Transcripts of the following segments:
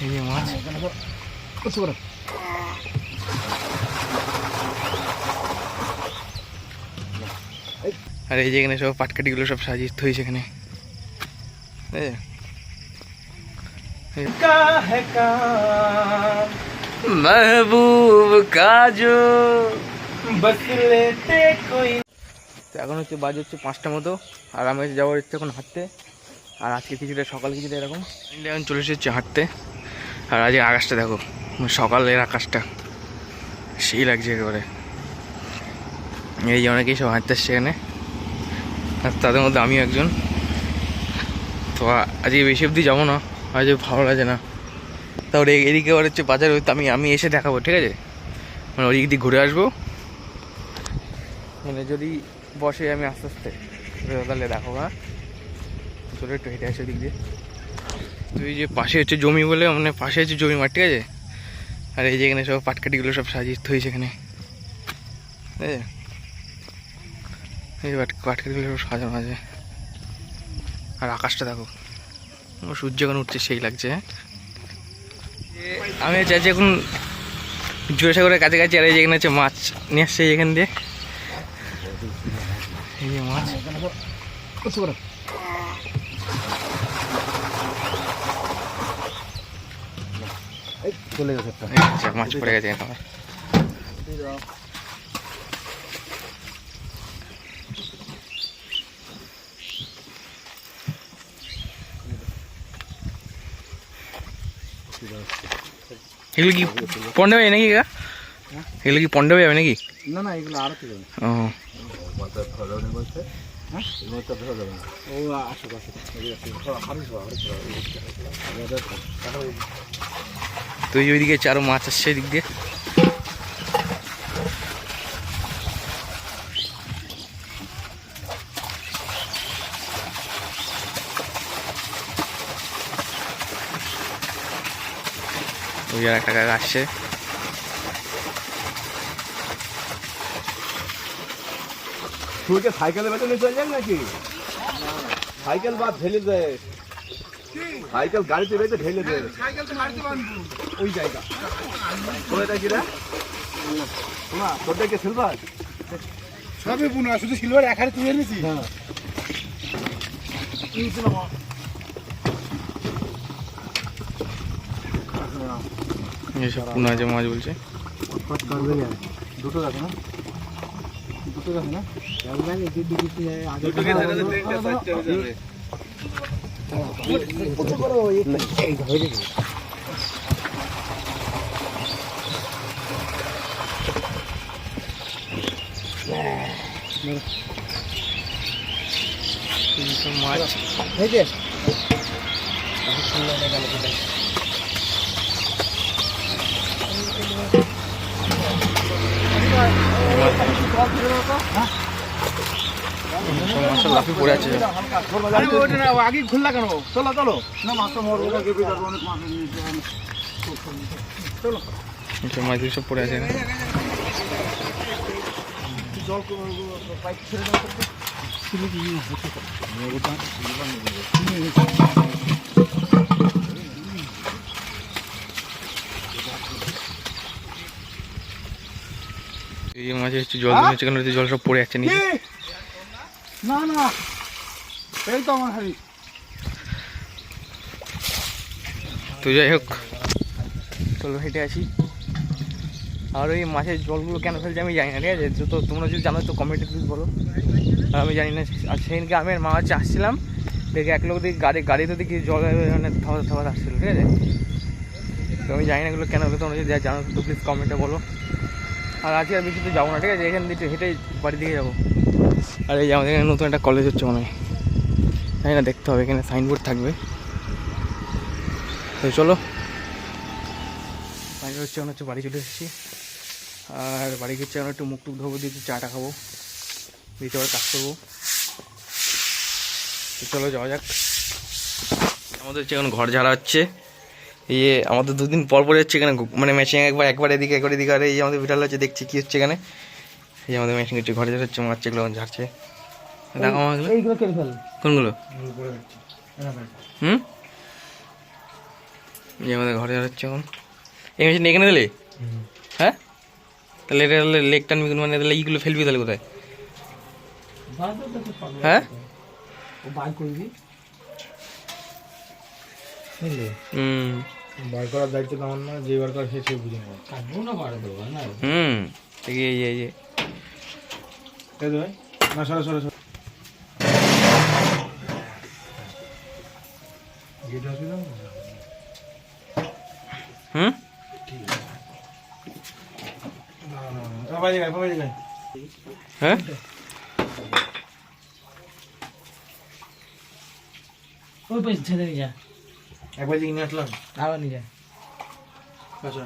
এই যে মাছ আর এই যে এখানে সব পাটকাঠিগুলো সব সাজিয়ে থইছে এখানে। महबूब का जो बस लेते कोई। তো এখন হচ্ছে বাজে হচ্ছে 5টা মতো, আর আমি যাওয়ার ইচ্ছে এখন হাঁটতে। আর আজকে কিছুটা সকাল কিছুটা এরকম এখন চলে এসেছে হাঁটতে। আর আজকে আকাশটা দেখো, সকালের আকাশটা সেই লাগছে একেবারে। এই যে অনেকেই সব হাঁটতে আসছে এখানে, আর তাদের মধ্যে আমিও একজন। তো আজকে বেশি অবধি যাবো না, আজ ভালো লাগে না। তাহলে এদিকে ওর হচ্ছে বাজার, হয়তো আমি এসে দেখাবো, ঠিক আছে? মানে ওই দিক দিয়ে ঘুরে আসবো, মানে যদি বসে আমি আস্তে আস্তে তাহলে দেখো। হ্যাঁ চলে একটু হেঁটে আসে ওই দিক দিয়ে। তো এই যে পাশে হচ্ছে জমি বলে, মানে পাশে হচ্ছে জমি মাঠ, ঠিক আছে? আর এই যে এখানে সব পাটকাঠিগুলো সব সাজিয়ে থইছে এখানে, ঠিক আছে? এই পাটকাঠিগুলো সব সাজানো আছে। আর আকাশটা দেখো, সূর্য এখন উঠছে সেই লাগছে। হ্যাঁ আমি চাইছি এখন জোড়াসাগরের কাছাকাছি। আর এই যেখানে হচ্ছে মাছ নিয়ে আসছে এখান দিয়ে, এই যে মাছ চলে গেছে, মাছ পড়ে গেছে আমার। এগুলো কি পন্ডে হবে নাকি? এগুলো কি পন্ডে হবে নাকি? না না, এগুলো আরো যাবে। ও তুই ওইদিকে আরো মাছ আসছে এদিক দিয়ে। ওই আর একটা কাকা আসছে। তুই কে সাইকেলে বেঁচে নিয়ে চলে যান নাকি? সাইকেল বাদ ঢেলে দেয়, সাইকেল গাড়িতে বেঁচে ঢেলে দেয়। ওই জায়গা কোথায় কি রে? না তোরটা কি সিলভার? সবই পুনা, শুধু সিলভার এক হাতে তুলে নিয়েছি। হ্যাঁ এইসব পুনা যে মাছ বলছে। দুটো দেখো না, দুটো দেখো না, মাছ লাফি পড়ে আছে। আগে খুললা কেন? চলো চলো না, মাছটা মরবো না, অনেক মাছ চলো। মাছ সব পড়ে আছে। জল পাইপ ছেড়ে এই যে মাঝে হচ্ছে জল জমেছে, কেন জল সব পড়ে যাচ্ছে নিচে। না না, এই তো আমার হাড়ি। তো যাই হোক, চলো হেঁটে আসি। আর ওই মাছের জলগুলো কেন ফেলছে আমি জানি না, ঠিক আছে? তো তোমরা যদি জানো তো কমেন্টে প্লিজ বলো। আর আমি জানি না। আর সেদিনকে আমি মা হচ্ছে আসছিলাম, দেখে এক লোক দেখি গাড়িতে দেখি জল মানে থাবা আসছিলো, ঠিক আছে? তো আমি জানি না এগুলো কেন হলো, তোমরা যদি জানো তো প্লিজ কমেন্টে বলো। আর আজকে আর বেশি তো যাবো না, ঠিক আছে? এখান দিয়ে হেঁটে বাড়ি দিকে যাবো। আর এই যে আমাদের এখানে নতুন একটা কলেজ হচ্ছে মনে হয়, জানি না, দেখতে হবে, এখানে সাইনবোর্ড থাকবে। তো চলো, বাইরে হচ্ছে এখন হচ্ছে বাড়ি চলে এসেছি। আর বাড়ি গিয়ে এখন একটু মুখ টুক ধোবো, দিয়ে চাটা খাবো, দিয়ে আবার কাজ করবো। তো চলো যাওয়া যাক। আমাদের হচ্ছে এখন ঘর ঝাড়া হচ্ছে। এই আমাদের দুদিন পর পরে হচ্ছে এখানে, মানে মেশিন একবার এদিকে একবার এদিকে। আর এই আমাদের বিড়াল হচ্ছে, দেখছি কি হচ্ছে এখানে। এই আমাদের মেশিন হচ্ছে ঘরে ঝাড়াচ্ছে, মাছ এগুলো ঝাড়ছে। দেখো এইগুলো কেটে ফেল। কোনগুলো? যে আমাদের ঘরে হচ্ছে এখন এই মেশিন এখানে দিলে হ্যাঁ তাহলে এটা লেগ টানবি মানে তাহলে এইগুলো ফেলবি তাহলে কোথায় হ্যাঁ বার করবি বুঝলি হুম বার করার দায়িত্ব তো আমার না, যে বার করা সে বুঝে নেবো কাটবো না বার দেবো না ঠিক এই যে এই দেবে না সরো সরো সরো গেট অসুবিধা হবে না? হুম না না না সবাই জায়গায় হ্যাঁ ওই পয়সা ছেড়ে নিয়ে যা একবার যে কিনে আসলাম আবার নিয়ে যা আচ্ছা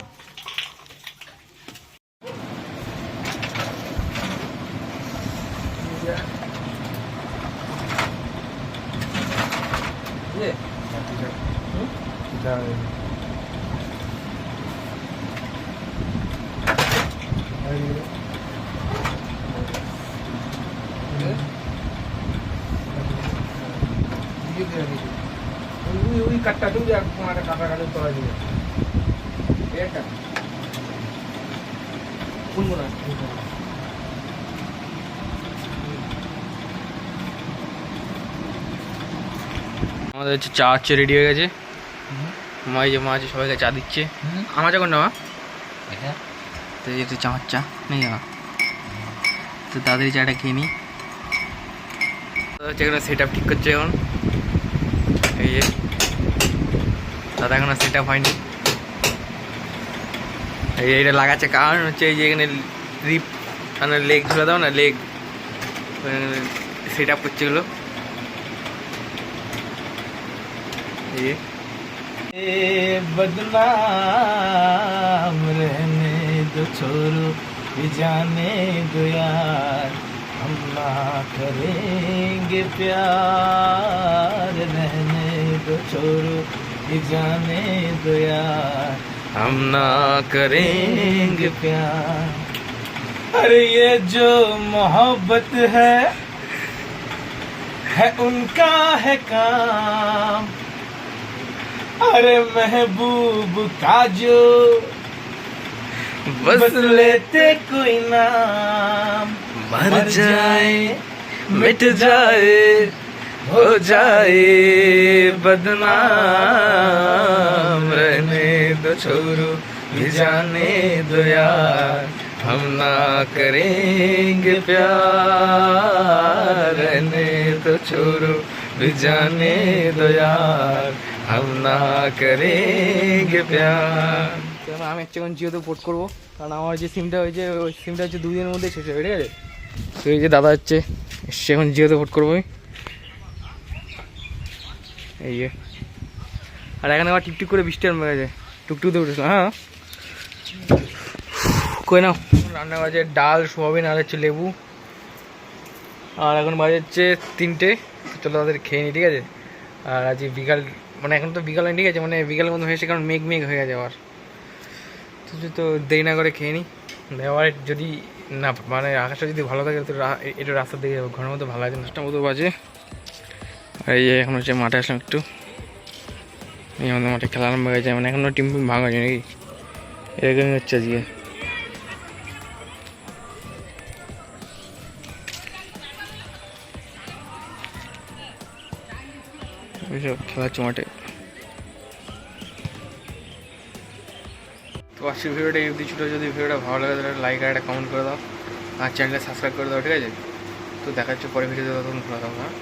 ওই কাটটা তুমি একটা কাটা কাটে তোলা দিবে একটা শুনবো না আমাদের হচ্ছে চা হচ্ছে রেডি হয়ে গেছে মা এই যে মা আছে সবাইকে চা দিচ্ছে আমার যখন না মা তো এই যে চাঁদ চা নেই না তো তাড়াতাড়ি চাটা খেয়ে নিই হচ্ছে এখানে সেট আপ ঠিক করছে এখন এই যে দাদা এখনো সেট আপ হয়নি এই যে এটা লাগাচ্ছে কারণ হচ্ছে এই যে এখানে রিপ মানে লেগ ঝুলে দাও না লেগ সেট আপ করছে এগুলো ये बदनाम रहने दो छोरो ये जाने दो यार हम ना करेंगे प्यार रहने दो छोरो ये जाने दो यार हम ना करेंगे प्यार अरे ये जो मोहब्बत है उनका है काम अरे महबूब का जो बस लेते कोई नाम मर जाए मिट जाए हो जाए बदनाम रहने दो छोरो ये जाने दो यार हम ना करेंगे प्यार रहने दो छोरो ये जाने दो यार हम ना करेंगे प्यार আমি হচ্ছে এখন জিওতে পোর্ট করবো কারণ আমার যে সিমটা হয়েছে ওই সিমটা হচ্ছে 2 দিনের মধ্যে শেষ হবে ঠিক আছে তো এই যে দাদা হচ্ছে এসছে এখন জিওতে পোর্ট করবো আমি এই যে আর এখানে আবার টিকটিক করে বৃষ্টি আরম্ভ হয়ে গেছে টুকটুকতে উঠেছিলাম হ্যাঁ কই নাও রান্না বাজে ডাল সোয়াবিন আর হচ্ছে লেবু আর এখন বাজে হচ্ছে 3টে চলো তাদের খেয়ে নিই ঠিক আছে আর আজ বিকাল মানে এখন তো বিকাল ঠিক আছে মানে বিকালের মতো হয়েছে কারণ মেঘ মেঘ হয়ে গেছে আবার তো দেরি না করে খেয়ে নিই আবার যদি না মানে আকাশটা যদি ভালো থাকে তো একটু রাস্তার দিকে যাবো ঘরের মধ্যে ভালো লাগে 10টা মতো বাজে আর এই এখন হচ্ছে মাঠে আসলাম একটু এই আমাদের মাঠে খেলা আরম্ভ হয়ে যায় মানে এখনও টিম ভাঙা হয়নি নাকি এরকমই হচ্ছে আজকে এইসব খেলা হচ্ছে মাঠে তো আজকের ভিডিওটা এই অবধি ছিল যদি ভিডিওটা ভালো লাগে তাহলে লাইক আর একটা কমেন্ট করে দাও আর চ্যানেলটা সাবস্ক্রাইব করে দাও ঠিক আছে তো দেখা হচ্ছে পরে ভিডিওতে তখন খোলা দাও হ্যাঁ